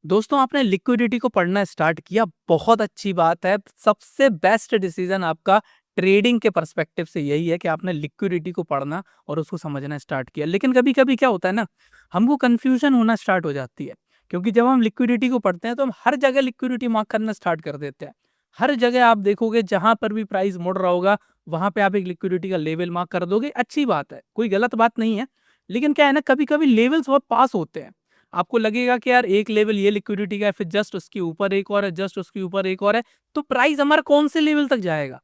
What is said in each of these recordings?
दोस्तों आपने लिक्विडिटी को पढ़ना स्टार्ट किया, बहुत अच्छी बात है। सबसे बेस्ट डिसीजन आपका ट्रेडिंग के पर्सपेक्टिव से यही है कि आपने लिक्विडिटी को पढ़ना और उसको समझना स्टार्ट किया। लेकिन कभी-कभी क्या होता है ना, हमको कन्फ्यूजन होना स्टार्ट हो जाती है, क्योंकि जब हम लिक्विडिटी को पढ़ते हैं तो हम हर जगह लिक्विडिटी मार्क करना स्टार्ट कर देते हैं। हर जगह आप देखोगे जहाँ पर भी प्राइस मुड़ रहा होगा, वहाँ पे आप एक लिक्विडिटी का लेवल मार्क कर दोगे, अच्छी बात है, कोई गलत बात नहीं है। लेकिन क्या है ना, कभी-कभी लेवल्स बहुत पास होते हैं। आपको लगेगा कि यार एक लेवल ये लिक्विडिटी का है, फिर जस्ट उसके ऊपर एक और है, जस्ट उसके ऊपर एक और है, तो प्राइस हमारा कौन से लेवल तक जाएगा?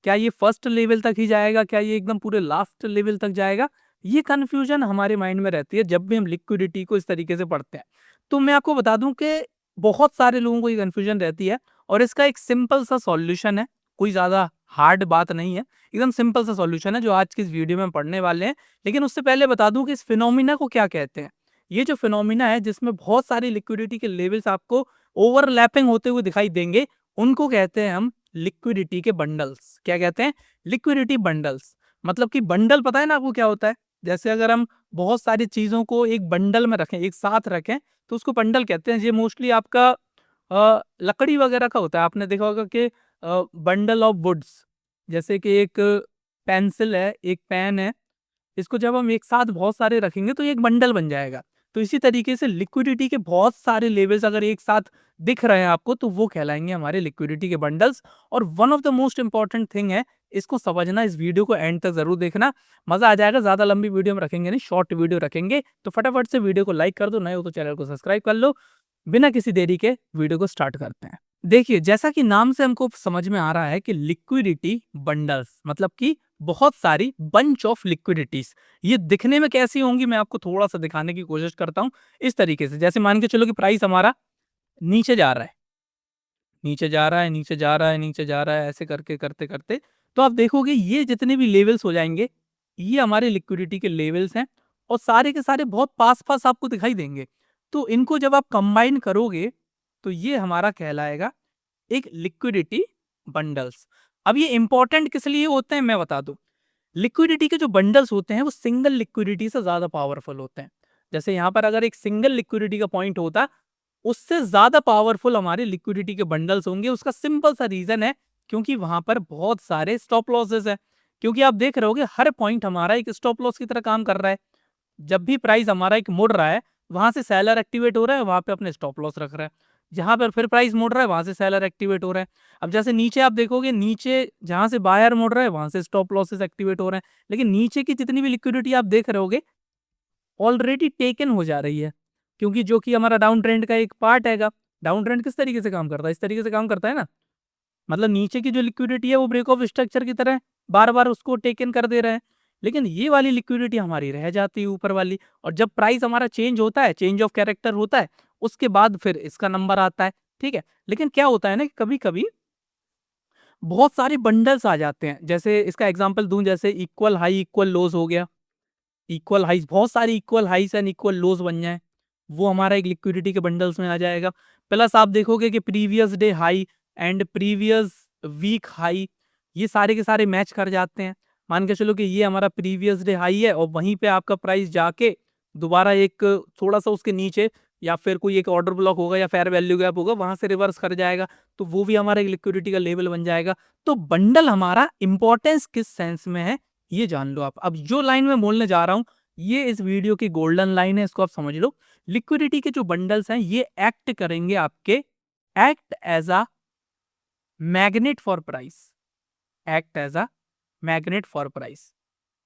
क्या ये फर्स्ट लेवल तक ही जाएगा? क्या ये एकदम पूरे लास्ट लेवल तक जाएगा? ये कन्फ्यूजन हमारे माइंड में रहती है जब भी हम लिक्विडिटी को इस तरीके से पढ़ते हैं। तो मैं आपको बता दूं कि बहुत सारे लोगों को ये कन्फ्यूजन रहती है और इसका एक सिंपल सा सॉल्यूशन है, कोई ज़्यादा हार्ड बात नहीं है, एकदम सिंपल सा सॉल्यूशन है जो आज की इस वीडियो में हम पढ़ने वाले हैं। लेकिन उससे पहले बता दूं कि इस फिनोमिना को क्या कहते हैं। ये जो फिनोमिना है जिसमें बहुत सारी लिक्विडिटी के लेवल्स आपको ओवरलैपिंग होते हुए दिखाई देंगे, उनको कहते हैं हम लिक्विडिटी के बंडल्स। क्या कहते हैं? Liquidity bundles. मतलब कि बंडल पता है ना आपको क्या होता है? जैसे अगर हम बहुत सारी चीज़ों को एक बंडल में रखें, एक साथ रखें, तो उसको बंडल कहते हैं। ये मोस्टली आपका लकड़ी वगैरह का होता है। आपने देखा होगा कि बंडल ऑफ वुड्स, जैसे कि एक पेंसिल है, एक पेन है, इसको जब हम एक साथ बहुत सारे रखेंगे तो ये एक बंडल बन जाएगा। तो इसी तरीके से लिक्विडिटी के बहुत सारे लेवल्स अगर एक साथ दिख रहे हैं आपको, तो वो कहलाएंगे हमारे लिक्विडिटी के बंडल्स। और one of the most important thing है, इसको समझना, इस वीडियो को एंड तक जरूर देखना, मजा आ जाएगा। ज्यादा लंबी वीडियो में रखेंगे नहीं, शॉर्ट वीडियो रखेंगे। तो फटाफट से वीडियो को लाइक कर दो, नए हो तो चैनल को सब्सक्राइब कर लो। बिना किसी देरी के वीडियो को स्टार्ट करते हैं। देखिए, जैसा कि नाम से हमको समझ में आ रहा है कि लिक्विडिटी बंडल्स मतलब कि बहुत सारी बंच ऑफ लिक्विडिटीज। ये दिखने में कैसी होंगी, मैं आपको थोड़ा सा दिखाने की कोशिश करता हूं। इस तरीके से, जैसे मान के चलो कि प्राइस हमारा नीचे जा रहा है, नीचे जा रहा है, नीचे जा रहा है, नीचे जा रहा है, ऐसे करके करते करते तो आप देखोगे ये जितने भी लेवल्स हो जाएंगे, ये हमारे लिक्विडिटी के लेवल्स हैं और सारे के सारे बहुत पास पास आपको दिखाई देंगे। तो इनको जब आप कंबाइन करोगे तो ये हमारा कहलाएगा एक लिक्विडिटी बंडल्स। अब ये इंपॉर्टेंट किस लिए होते हैं मैं बता दूं। लिक्विडिटी के जो बंडल्स होते हैं वो सिंगल लिक्विडिटी से ज्यादा पावरफुल होते हैं। जैसे यहाँ पर अगर एक सिंगल लिक्विडिटी का पॉइंट होता, उससे ज्यादा पावरफुल हमारे लिक्विडिटी के बंडल्स होंगे। उसका सिंपल सा रीजन है, क्योंकि वहां पर बहुत सारे स्टॉप लॉसेस है। क्योंकि आप देख रहे होगे हर पॉइंट हमारा एक स्टॉप लॉस की तरह काम कर रहा है। जब भी प्राइस हमारा एक मुड़ रहा है, वहां से सेलर एक्टिवेट हो रहा है, वहां पे अपने स्टॉप लॉस रख रहा है। जहां पर फिर प्राइस मुड़ रहा है, वहां से सेलर एक्टिवेट हो रहा है। अब जैसे नीचे आप देखोगे, नीचे जहां से बायर मुड़ रहा है, वहां से स्टॉप लॉसेस एक्टिवेट हो रहे हैं। लेकिन नीचे की जितनी भी लिक्विडिटी आप देख रहे होगे, ऑलरेडी टेकन हो जा रही है, क्योंकि जो कि हमारा डाउन ट्रेंड का एक पार्ट हैगा। डाउन ट्रेंड किस तरीके से काम करता है? इस तरीके से काम करता है ना। मतलब नीचे की जो लिक्विडिटी है वो ब्रेक ऑफ स्ट्रक्चर की तरह बार बार उसको टेकन कर दे रहे हैं। लेकिन ये वाली लिक्विडिटी हमारी रह जाती है ऊपर वाली। और जब प्राइस हमारा चेंज होता है, चेंज ऑफ कैरेक्टर होता है, उसके बाद फिर इसका नंबर आता है। ठीक है। लेकिन क्या होता है ना, कभी कभी बहुत सारे बंडल्स आ जाते हैं। जैसे इसका एग्जांपल दूं, जैसे इक्वल हाई इक्वल लोज हो गया। इक्वल हाइज, बहुत सारी इक्वल हाइज एंड इक्वल लोज बन जाए, वो हमारा एक लिक्विडिटी के बंडल्स में आ जाएगा। प्लस आप देखोगे कि previous day high and previous week high, ये सारे के सारे मैच कर जाते हैं। मान के चलो कि ये हमारा प्रीवियस डे हाई है और वहीं पे आपका प्राइस जाके दोबारा एक थोड़ा सा उसके नीचे, या फिर कोई एक ऑर्डर ब्लॉक होगा या फेयर वैल्यू गैप होगा, वहां से रिवर्स कर जाएगा, तो वो भी हमारा एक लिक्विडिटी का लेवल बन जाएगा। तो बंडल हमारा इंपॉर्टेंस किस सेंस में है, ये जान लो आप। अब जो लाइन में बोलने जा रहा हूं, ये इस वीडियो की गोल्डन लाइन है, इसको आप समझ लो। लिक्विडिटी के जो बंडल्स हैं ये एक्ट करेंगे आपके, act as a magnet for price, act as a magnet for price.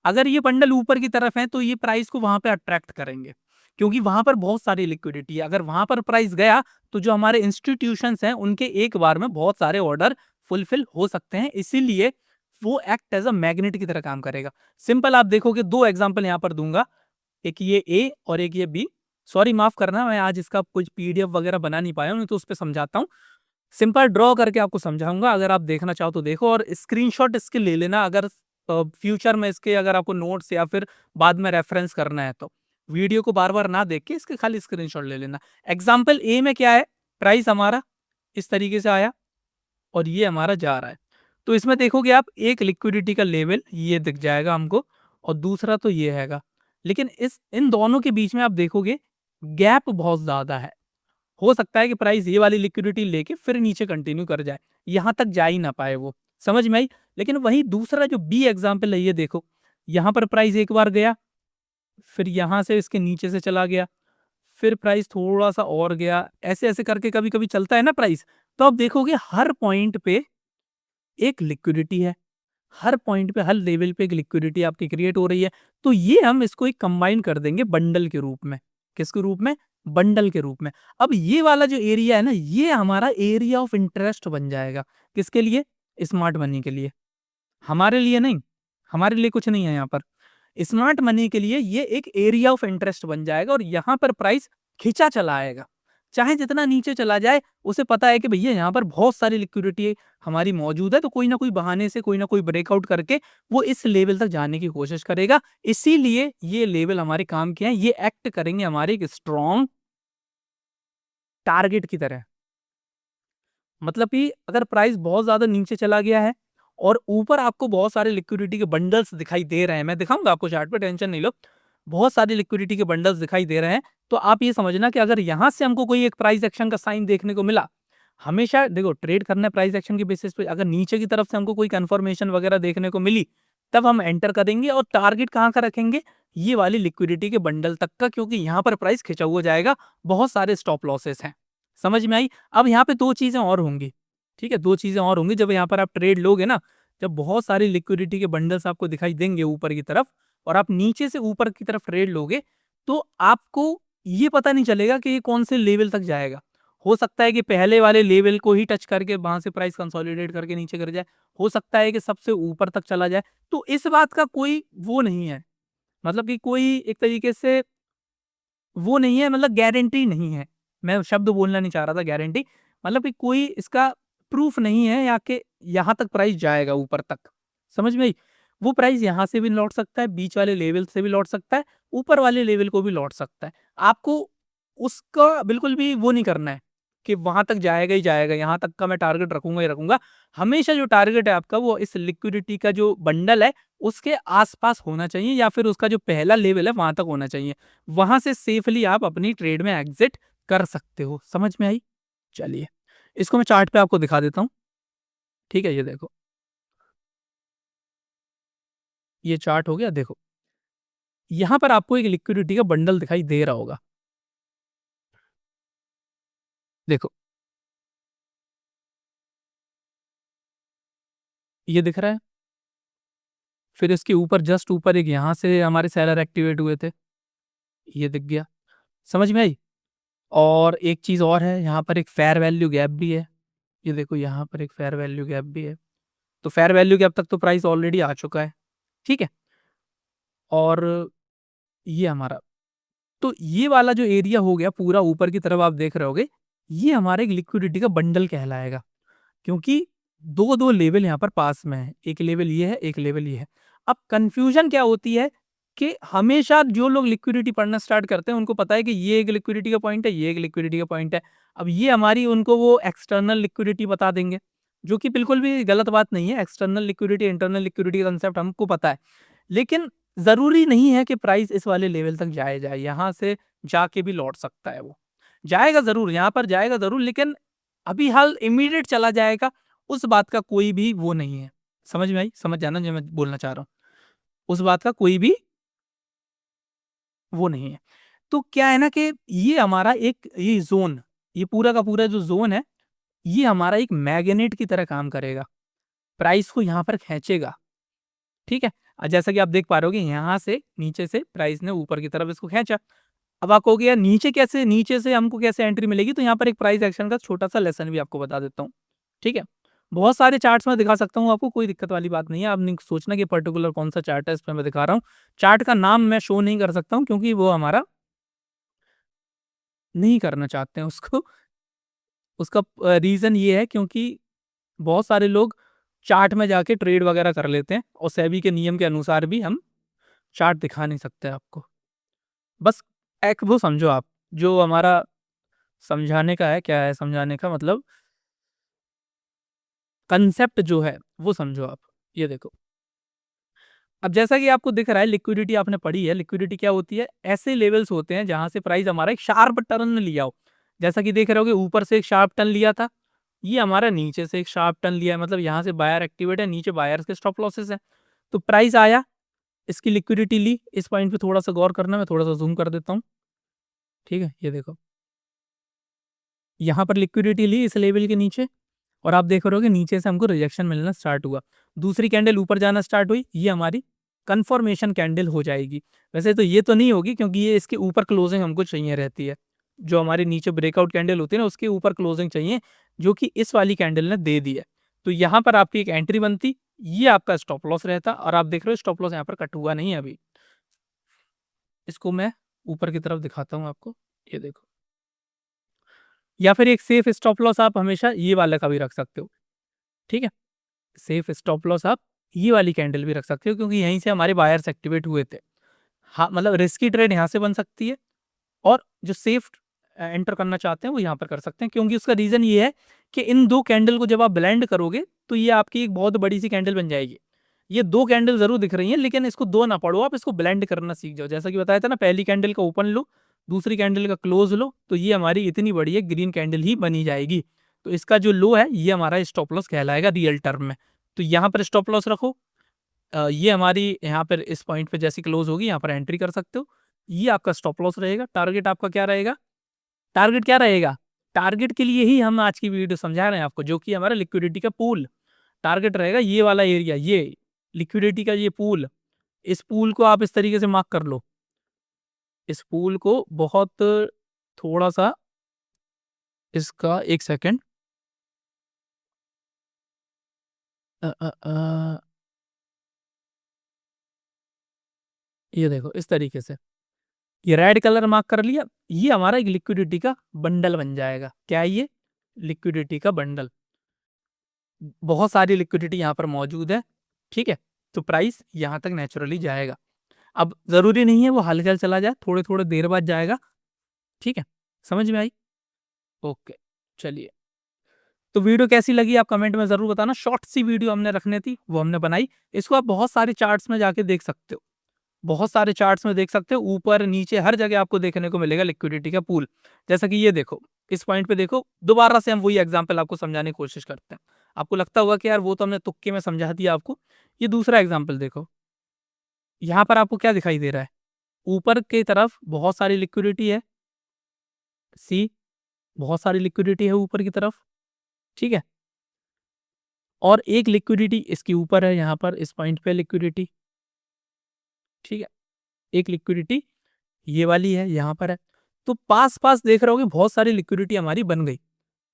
अगर ये बंडल ऊपर की तरफ है तो ये प्राइस को वहां पे अट्रैक्ट करेंगे, क्योंकि वहां पर बहुत सारी लिक्विडिटी है। अगर वहां पर प्राइस गया तो जो हमारे इंस्टीट्यूशंस हैं उनके एक बार में बहुत सारे ऑर्डर फुलफिल हो सकते हैं, इसीलिए वो एक्ट एज अ मैग्नेट की तरह काम करेगा। सिंपल आप देखोगे, दो एग्जांपल यहां पर दूंगा, एक ये ए और एक ये बी। सॉरी माफ करना, मैं आज इसका कुछ पीडीएफ वगैरह बना नहीं पाया हूं, नहीं तो उस पर समझाता हूँ। सिंपल ड्रॉ करके आपको समझाऊंगा, अगर आप देखना चाहो तो देखो, और स्क्रीनशॉट इसके ले लेना अगर फ्यूचर में इसके अगर आपको नोट्स या फिर बाद में रेफरेंस करना है तो। वीडियो को बार बार ना देख के इसके खाली स्क्रीनशॉट ले लेना। एग्जाम्पल ए में क्या है, प्राइस हमारा इस तरीके से आया और ये हमारा जा रहा है। तो इसमें देखोगे आप, एक लिक्विडिटी का लेवल ये दिख जाएगा हमको और दूसरा तो ये हैगा। लेकिन इस इन दोनों के बीच में आप देखोगे गैप बहुत ज्यादा है। हो सकता है कि प्राइस ये वाली लिक्विडिटी लेके फिर नीचे कंटिन्यू कर जाए, यहाँ तक जा ही ना पाए वो, समझ में आई? लेकिन वही दूसरा जो बी एग्ज़ाम्पल है ये देखो, यहाँ पर प्राइस एक बार गया, फिर यहाँ से इसके नीचे से चला गया, फिर प्राइस थोड़ा-सा और गया, ऐसे-ऐसे करके कभी-कभी चलता है ना प्राइस, तो आप देखोगे हर पॉइंट पे एक लिक्विडिटी है। हर पॉइंट पे, हर लेवल पे एक लिक्विडिटी आपकी क्रिएट हो रही है। तो ये हम इसको एक कंबाइन कर देंगे बंडल के रूप में। किसके रूप में? बंडल के रूप में। अब ये वाला जो एरिया है ना, ये हमारा एरिया ऑफ इंटरेस्ट बन जाएगा। किसके लिए? स्मार्ट मनी के लिए। हमारे लिए नहीं, हमारे लिए कुछ नहीं है यहाँ पर। स्मार्ट मनी के लिए ये एक एरिया ऑफ इंटरेस्ट बन जाएगा और यहाँ पर प्राइस खींचा चला आएगा। चाहे जितना नीचे चला जाए, उसे पता है कि भैया यहाँ पर बहुत सारी लिक्विडिटी हमारी मौजूद है, तो कोई ना कोई बहाने से, कोई ना कोई ब्रेकआउट करके वो इस लेवल तक जाने की कोशिश करेगा। इसीलिए ये लेवल हमारे काम के हैं, ये एक्ट करेंगे हमारे एक स्ट्रॉन्ग टारगेट की तरह। मतलब कि अगर प्राइस बहुत ज़्यादा नीचे चला गया है और ऊपर आपको बहुत सारे लिक्विडिटी के बंडल्स दिखाई दे रहे हैं, मैं दिखाऊँगा आपको चार्ट पे, टेंशन नहीं लो। बहुत सारे लिक्विडिटी के बंडल्स दिखाई दे रहे हैं, तो आप ये समझना कि अगर यहाँ से हमको कोई एक प्राइस एक्शन का साइन देखने को मिला, हमेशा देखो ट्रेड करना है प्राइस एक्शन के बेसिस पे, अगर नीचे की तरफ से हमको कोई कन्फर्मेशन वगैरह देखने को मिली, तब हम एंटर करेंगे और टारगेट कहाँ का रखेंगे? ये वाली लिक्विडिटी के बंडल तक का, क्योंकि यहाँ पर प्राइस खिंचा हुआ जाएगा, बहुत सारे स्टॉप लॉसेस हैं। समझ में आई? अब यहाँ पे 2 चीज़ें और होंगी, ठीक है? 2 चीज़ें और होंगी जब यहाँ पर आप ट्रेड लोगे ना, जब बहुत सारी लिक्विडिटी के बंडल्स आपको दिखाई देंगे ऊपर की तरफ और आप नीचे से ऊपर की तरफ ट्रेड लोगे, तो आपको ये पता नहीं चलेगा कि ये कौन से लेवल तक जाएगा। हो सकता है कि पहले वाले लेवल को ही टच करके वहाँ से प्राइस कंसोलिडेट करके नीचे गिर जाए, हो सकता है कि सबसे ऊपर तक चला जाए। तो इस बात का कोई वो नहीं है, मतलब कि कोई एक तरीके से वो नहीं है, मतलब गारंटी नहीं है। मैं शब्द बोलना नहीं चाह रहा था गारंटी, मतलब कि कोई इसका प्रूफ नहीं है या कि यहाँ तक प्राइस जाएगा ऊपर तक। समझ में आई? वो प्राइस यहाँ से भी लौट सकता है, बीच वाले लेवल से भी लौट सकता है, ऊपर वाले लेवल को भी लौट सकता है। आपको उसका बिल्कुल भी वो नहीं करना है कि वहाँ तक जाएगा ही जाएगा, यहाँ तक का मैं टारगेट रखूँगा ही रखूँगा। हमेशा जो टारगेट है आपका वो इस लिक्विडिटी का जो बंडल है, उसके आस-पास होना चाहिए या फिर उसका जो पहला लेवल है वहाँ तक होना चाहिए। वहाँ से सेफली आप अपनी ट्रेड में एग्ज़िट कर सकते हो। समझ में आई? चलिए, इसको मैं चार्ट पे आपको दिखा देता हूँ। ठीक है, ये देखो। ये चार्ट हो गया, देखो। यहाँ पर आपको एक लिक्विडिटी का बंडल दिखाई दे रहा होगा। देखो, ये दिख रहा है? फिर इसके ऊपर जस्ट ऊपर एक यहाँ से हमारे सेलर एक्टिवेट हुए थे, ये दिख गया। समझ में आई? और एक चीज़ और है, यहाँ पर एक फेयर वैल्यू गैप भी है। ये देखो, यहाँ पर एक फेयर वैल्यू गैप भी है। तो फेयर वैल्यू गैप तक तो प्राइस ऑलरेडी आ चुका है। ठीक है? और ये हमारा, तो ये वाला जो एरिया हो गया पूरा ऊपर की तरफ आप देख रहे होगे, ये हमारे एक लिक्विडिटी का बंडल कहलाएगा। क्योंकि 2-2 लेवल यहाँ पर पास में है। एक लेवल ये है, एक लेवल ये है। अब कन्फ्यूज़न क्या होती है कि हमेशा जो लोग लिक्विडिटी पढ़ना स्टार्ट करते हैं, उनको पता है कि ये एक लिक्विडिटी का पॉइंट है, ये एक लिक्विडिटी का पॉइंट है। अब ये हमारी उनको वो एक्सटर्नल लिक्विडिटी बता देंगे, जो कि बिल्कुल भी गलत बात नहीं है। एक्सटर्नल लिक्विडिटी, इंटरनल लिक्विडिटी का कांसेप्ट हमको पता है। लेकिन ज़रूरी नहीं है कि प्राइस इस वाले लेवल तक जाए, यहाँ से जाके भी लौट सकता है वो। जाएगा ज़रूर, यहाँ पर जाएगा ज़रूर, लेकिन अभी हाल इमीडिएट चला जाएगा, उस बात का कोई भी वो नहीं है। समझ में आई? समझ जाना जो मैं बोलना चाह रहा हूँ। उस बात का कोई भी वो नहीं है। तो क्या है ना कि ये हमारा एक ये ज़ोन, ये पूरा का पूरा जो ज़ोन है, ये हमारा एक मैग्नेट की तरह काम करेगा। प्राइस को यहाँ पर खींचेगा, ठीक है? जैसा कि आप देख पा रहे होगे, यहाँ से नीचे से प्राइस ने ऊपर की तरफ इसको खींचा। अब आप कहोगे यार नीचे से हमको कैसे एंट्री मिलेगी? तो यहाँ पर एक प्राइस एक्शन का छोटा-सा लेसन भी आपको बता देता हूँ, ठीक है? बहुत सारे चार्ट्स मैं दिखा सकता हूँ आपको, कोई दिक्कत वाली बात नहीं है। आप नहीं सोचना कि पर्टिकुलर कौन-सा चार्ट है इस पे मैं दिखा रहा हूँ। चार्ट का नाम मैं शो नहीं कर सकता हूँ क्योंकि वो हमारा नहीं करना चाहते हैं उसको। उसका रीज़न ये है क्योंकि बहुत सारे लोग चार्ट में जाके ट्रेड वगैरह कर लेते हैं और सेबी के नियम के अनुसार भी हम चार्ट दिखा नहीं सकते आपको। बस एक वो समझो आप, जो हमारा समझाने का है, क्या है समझाने का मतलब, कांसेप्ट जो है वो समझो आप। ये देखो, अब जैसा कि आपको दिख रहा है लिक्विडिटी आपने पढ़ी है, लिक्विडिटी क्या होती है? ऐसे लेवल्स होते हैं जहाँ से प्राइस हमारा एक शार्प टर्न लिया हो। जैसा कि देख रहे होगे ऊपर से एक शार्प टर्न लिया था, ये हमारा नीचे से एक शार्प टर्न लिया है, मतलब यहाँ से बायर एक्टिवेट है, नीचे बायर्स के स्टॉप लॉसेस है। तो प्राइस आया, इसकी लिक्विडिटी ली, इस पॉइंट पे थोड़ा सा गौर करना, मैं थोड़ा सा जूम कर देता हूँ। ठीक है, ये देखो यहाँ पर लिक्विडिटी ली इस लेवल के नीचे, और आप देख रहे हो कि नीचे से हमको रिजेक्शन मिलना स्टार्ट हुआ, दूसरी कैंडल ऊपर जाना स्टार्ट हुई, ये हमारी कंफर्मेशन कैंडल हो जाएगी। वैसे तो ये तो नहीं होगी क्योंकि ये इसके ऊपर क्लोजिंग हमको चाहिए रहती है, जो हमारे नीचे ब्रेकआउट कैंडल होती है ना उसके ऊपर क्लोजिंग चाहिए, जो कि इस वाली कैंडल ने दे दी है। तो यहाँ पर आपकी एक एंट्री बनती, ये आपका स्टॉप लॉस रहता, और आप देख रहे हो स्टॉप लॉस यहाँ पर कट हुआ नहीं है अभी। इसको मैं ऊपर की तरफ दिखाता हूँ आपको, ये देखो। या फिर एक सेफ स्टॉप लॉस आप हमेशा ये वाला का भी रख सकते हो। ठीक है, सेफ स्टॉप लॉस आप ये वाली कैंडल भी रख सकते हो, क्योंकि यहीं से हमारे बायर्स एक्टिवेट हुए थे। हाँ, मतलब रिस्की ट्रेड यहाँ से बन सकती है, और जो सेफ एंटर करना चाहते हैं वो यहाँ पर कर सकते हैं, क्योंकि उसका रीजन ये है कि इन दो कैंडल को जब आप ब्लेंड करोगे तो ये आपकी एक बहुत बड़ी सी कैंडल बन जाएगी। ये दो कैंडल जरूर दिख रही हैं, लेकिन इसको दो ना पढ़ो, आप इसको ब्लेंड करना सीख जाओ। जैसा कि बताया था ना, पहली कैंडल का ओपन लो, दूसरी कैंडल का क्लोज लो, तो ये हमारी इतनी बड़ी है ग्रीन कैंडल ही बनी जाएगी। तो इसका जो लो है ये हमारा स्टॉप लॉस कहलाएगा रियल टर्म में। तो यहाँ पर स्टॉप लॉस रखो, ये हमारी यहाँ पर इस पॉइंट पे जैसी क्लोज होगी यहाँ पर एंट्री कर सकते हो, ये आपका स्टॉप लॉस रहेगा। टारगेट आपका क्या रहेगा, टारगेट क्या रहेगा, टारगेट के लिए ही हम आज की वीडियो समझा रहे हैं आपको, जो कि हमारा लिक्विडिटी का पूल टारगेट रहेगा, ये वाला एरिया, ये लिक्विडिटी का ये पूल, इस पूल को आप इस तरीके से मार्क कर लो, इस पूल को बहुत थोड़ा सा, इसका एक सेकंड, अ, अ, अ, ये देखो इस तरीके से, ये रेड कलर मार्क कर लिया, ये हमारा एक लिक्विडिटी का बंडल बन जाएगा। क्या है ये, लिक्विडिटी का बंडल, बहुत सारी लिक्विडिटी यहाँ पर मौजूद है। ठीक है, तो प्राइस यहाँ तक नेचुरली जाएगा। अब जरूरी नहीं है वो हल चला जाए, थोड़े थोड़े देर बाद जाएगा। ठीक है, समझ में आई? ओके, चलिए। तो वीडियो कैसी लगी आप कमेंट में जरूर बताना, शॉर्ट सी वीडियो हमने रखनी थी वो हमने बनाई। इसको आप बहुत सारे चार्ट्स में जाके देख सकते हो, बहुत सारे चार्ट्स में देख सकते हो, ऊपर नीचे हर जगह आपको देखने को मिलेगा लिक्विडिटी का पूल। जैसा कि ये देखो, इस पॉइंट पे देखो, दोबारा से हम वही एग्जांपल आपको समझाने की कोशिश करते हैं। आपको लगता होगा कि यार वो तो हमने तुक्के में समझा दिया आपको, ये दूसरा एग्जाम्पल देखो, यहाँ पर आपको क्या दिखाई दे रहा है, ऊपर की तरफ बहुत सारी लिक्विडिटी है, सी, बहुत सारी लिक्विडिटी है ऊपर की तरफ। ठीक है, और एक लिक्विडिटी इसके ऊपर है, यहाँ पर इस पॉइंट पे लिक्विडिटी। ठीक है, एक लिक्विडिटी ये वाली है, यहाँ पर है। तो पास पास देख रहे होगे बहुत सारी लिक्विडिटी हमारी बन गई,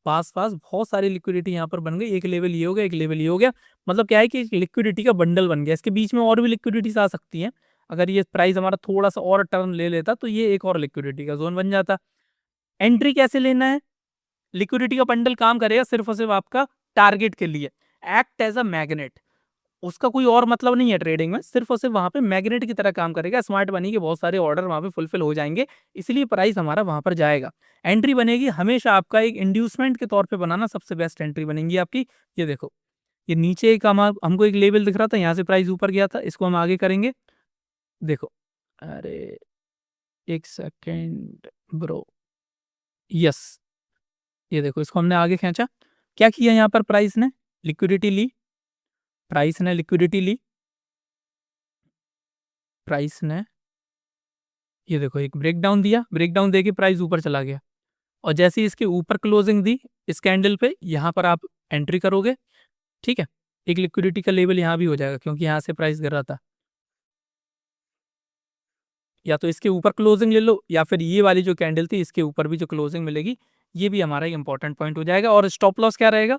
पास पास बहुत सारी लिक्विडिटी यहाँ पर बन गई, एक लेवल ये हो गया, एक लेवल ये हो गया। मतलब क्या है कि एक लिक्विडिटी का बंडल बन गया, इसके बीच में और भी लिक्विडिटीज आ सकती हैं। अगर ये प्राइस हमारा थोड़ा सा और टर्न ले लेता तो ये एक और लिक्विडिटी का जोन बन जाता। एंट्री कैसे लेना है, लिक्विडिटी का बंडल काम करेगा सिर्फ और सिर्फ आपका टारगेट के लिए, एक्ट एज अ मैग्नेट, उसका कोई और मतलब नहीं है ट्रेडिंग में, सिर्फ और सिर्फ वहां पे मैग्नेट की तरह काम करेगा। स्मार्ट मनी के बहुत सारे ऑर्डर वहां पे फुलफिल हो जाएंगे, इसलिए प्राइस हमारा वहां पर जाएगा। एंट्री बनेगी हमेशा आपका एक इंड्यूसमेंट के तौर पे बनाना सबसे बेस्ट एंट्री बनेगी आपकी। ये देखो, ये नीचे एक हमको एक लेवल दिख रहा था, यहाँ से प्राइस ऊपर गया था, इसको हम आगे करेंगे। देखो, अरे एक सेकेंड ब्रो, यस, ये देखो इसको हमने आगे खींचा, क्या किया यहाँ पर प्राइस ने, लिक्विडिटी ली, प्राइस ने लिक्विडिटी ली, प्राइस ने ये देखो एक ब्रेकडाउन दिया, ब्रेकडाउन देके प्राइस ऊपर चला गया, और जैसे ही इसके ऊपर क्लोजिंग दी इस कैंडल पे, यहाँ पर आप एंट्री करोगे। ठीक है, एक लिक्विडिटी का लेवल यहाँ भी हो जाएगा, क्योंकि यहाँ से प्राइस गिर रहा था, या तो इसके ऊपर क्लोजिंग ले लो, या फिर ये वाली जो कैंडल थी इसके ऊपर भी जो क्लोजिंग मिलेगी, ये भी हमारा एक इंपॉर्टेंट पॉइंट हो जाएगा। और स्टॉप लॉस क्या रहेगा,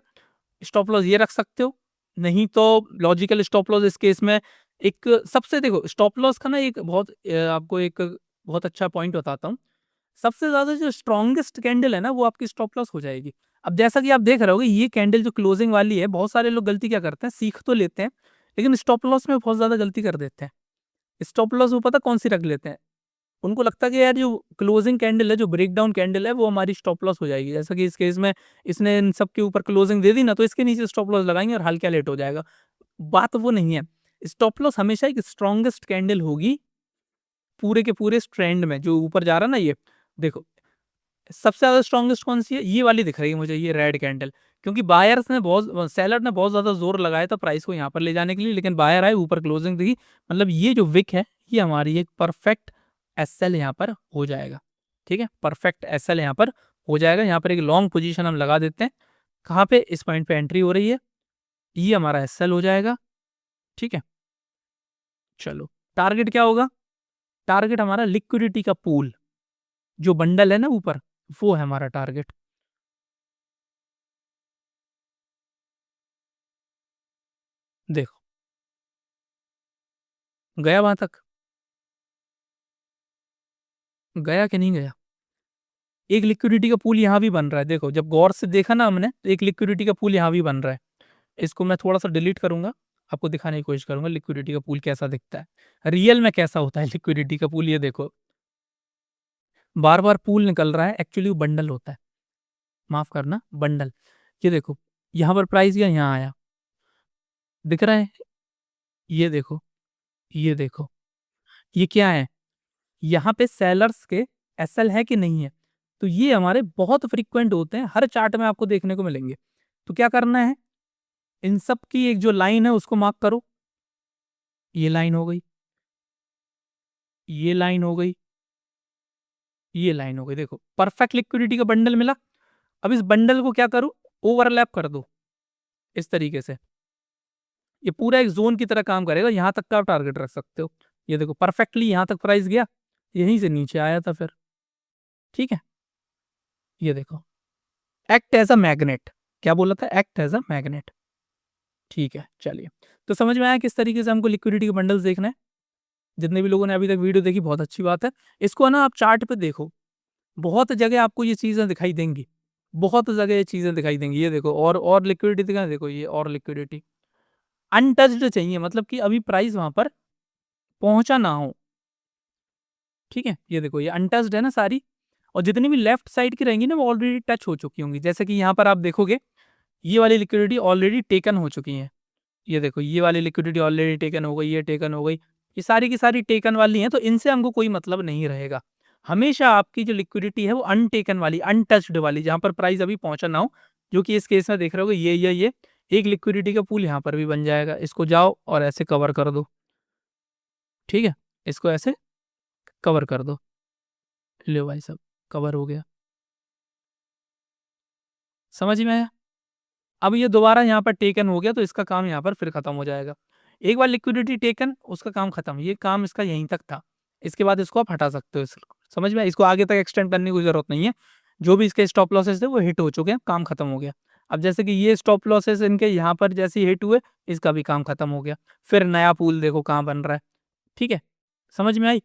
स्टॉप लॉस ये रख सकते हो, नहीं तो लॉजिकल स्टॉप लॉस इस केस में एक सबसे, देखो स्टॉप लॉस का ना एक बहुत आपको एक बहुत अच्छा पॉइंट बताता हूँ। सबसे ज्यादा जो स्ट्रॉन्गेस्ट कैंडल है ना वो आपकी स्टॉप लॉस हो जाएगी। अब जैसा कि आप देख रहे होगे ये कैंडल जो क्लोजिंग वाली है, बहुत सारे लोग गलती क्या करते हैं, सीख तो लेते हैं लेकिन स्टॉप लॉस में बहुत ज्यादा गलती कर देते हैं। स्टॉप लॉस वो पता कौन सी रख लेते हैं, उनको लगता है कि यार जो क्लोजिंग कैंडल है, जो ब्रेकडाउन कैंडल है, वो हमारी स्टॉप लॉस हो जाएगी। जैसा कि इस केस में इसने इन सब के ऊपर क्लोजिंग दे दी ना, तो इसके नीचे स्टॉप लॉस लगाएंगे और हल्का लेट हो जाएगा। बात वो नहीं है, स्टॉप लॉस हमेशा एक स्ट्रॉन्गेस्ट कैंडल होगी पूरे के पूरे ट्रेंड में, जो ऊपर जा रहा है ना, ये देखो सबसे ज़्यादा स्ट्रॉन्गेस्ट कौन-सी है? ये वाली दिख रही है मुझे, ये रेड कैंडल, क्योंकि सेलर ने बहुत ज़्यादा ज़ोर लगाया था प्राइस को यहाँ पर ले जाने के लिए, लेकिन बायर आए, ऊपर क्लोजिंग दिखी, मतलब ये जो विक है, ये हमारी एक परफेक्ट एसएल यहाँ पर हो जाएगा, ठीक है? परफेक्ट एसएल यहाँ पर हो जाएगा, यहाँ पर एक लॉन्ग पोजीशन हम लगा देते हैं। कहाँ पे? इस पॉइंट पे एंट्री हो रही है, ये हमारा एसएल हो जाएगा, ठीक है? चलो, टारगेट क्या होगा? टारगेट हमारा लिक्विडिटी का पूल, जो बंडल है ना ऊपर, वो है हमारा टारगेट। देखो, गया वहाँ तक? गया कि नहीं गया? एक लिक्विडिटी का पूल यहाँ भी बन रहा है, देखो जब गौर से देखा ना हमने, तो एक लिक्विडिटी का पूल यहाँ भी बन रहा है। इसको मैं थोड़ा-सा डिलीट करूँगा, आपको दिखाने की कोशिश करूँगा लिक्विडिटी का पूल कैसा दिखता है। रियल में कैसा होता है लिक्विडिटी का पूल, ये देखो। बार-बार पूल निकल रहा है, एक्चुअली वो बंडल होता है। माफ़ करना, बंडल। ये देखो, यहाँ पर प्राइस गया, यहाँ आया। दिख रहा है? ये देखो, ये देखो। ये क्या है? यहाँ पे सेलर्स के एसएल है कि नहीं है? तो ये हमारे बहुत फ्रीक्वेंट होते हैं, हर चार्ट में आपको देखने को मिलेंगे। तो क्या करना है? इन सब की एक जो लाइन है उसको मार्क करो। ये लाइन हो गई, ये लाइन हो गई, ये लाइन हो गई। देखो, परफेक्ट लिक्विडिटी का बंडल मिला। अब इस बंडल को क्या करूँ? ओवरलैप कर दो, इस तरीके से। ये पूरा एक ज़ोन की तरह काम करेगा, यहाँ तक का आप टारगेट रख सकते हो। ये देखो परफेक्टली यहाँ तक प्राइस गया, यहीं से नीचे आया था फिर, ठीक है? ये देखो, एक्ट एज़ अ मैग्नेट, क्या बोला था? एक्ट एज़ अ मैग्नेट, ठीक है, चलिए। तो समझ में आया किस तरीके से हमको लिक्विडिटी के बंडल्स देखना है? जितने भी लोगों ने अभी तक वीडियो देखी, बहुत अच्छी बात है। इसको ना आप चार्ट पे देखो, बहुत जगह आपको ये चीज़ें दिखाई देंगी, बहुत जगह ये चीज़ें दिखाई देंगी। ये देखो, और लिक्विडिटी दिखा, देखो ये और लिक्विडिटी। अनटच्ड चाहिए, मतलब कि अभी प्राइस वहाँ पर पहुँचा ना हो, ठीक है? ये देखो, ये अनटच्ड है ना सारी, और जितनी भी लेफ्ट साइड की रहेंगी ना, वो ऑलरेडी टच हो चुकी होंगी। जैसे कि यहाँ पर आप देखोगे, ये वाली लिक्विडिटी ऑलरेडी टेकन हो चुकी हैं। ये देखो, ये वाली लिक्विडिटी ऑलरेडी टेकन हो गई, ये टेकन हो गई। ये सारी की सारी टेकन वाली हैं, तो इनसे हमको कोई मतलब नहीं रहेगा। हमेशा आपकी जो लिक्विडिटी है वो अनटेकन वाली, अनटच्ड वाली, जहाँ पर प्राइस अभी पहुँचा ना हो, जो कि इस केस में देख रहे होगे ये एक लिक्विडिटी का पूल यहाँ पर भी बन जाएगा। इसको जाओ और ऐसे कवर कर दो, ठीक है? इसको ऐसे कवर कर दो। लो भाई साहब, कवर हो गया। समझ में आया? अब ये दोबारा यहाँ पर टेकन हो गया, तो इसका काम यहाँ पर फिर खत्म हो जाएगा। एक बार लिक्विडिटी टेकन, उसका काम खत्म, ये काम इसका यहीं तक था। इसके बाद इसको आप हटा सकते हो, समझ में आया? इसको आगे तक एक्सटेंड करने की कोई ज़रूरत नहीं है। जो भी इसके स्टॉप लॉसेस थे वो हिट हो चुके हैं, काम खत्म हो गया। अब जैसे कि ये स्टॉप लॉसेस इनके यहाँ पर जैसे ही हिट हुए, इसका भी काम खत्म हो गया। फिर नया पूल देखो कहाँ बन रहा है, ठीक है? समझ में आई?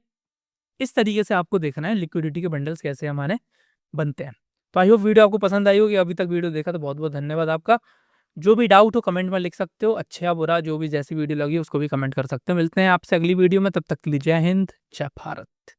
इस तरीके से आपको देखना है लिक्विडिटी के बंडल्स कैसे हमारे बनते हैं। तो आई होप वीडियो आपको पसंद आई होगी। अभी तक वीडियो देखा तो बहुत-बहुत धन्यवाद आपका। जो भी डाउट हो कमेंट में लिख सकते हो, अच्छा या बुरा जो भी जैसी वीडियो लगी उसको भी कमेंट कर सकते हो। मिलते हैं आपसे अगली वीडियो में, तब तक के लिए जय हिंद, जय भारत।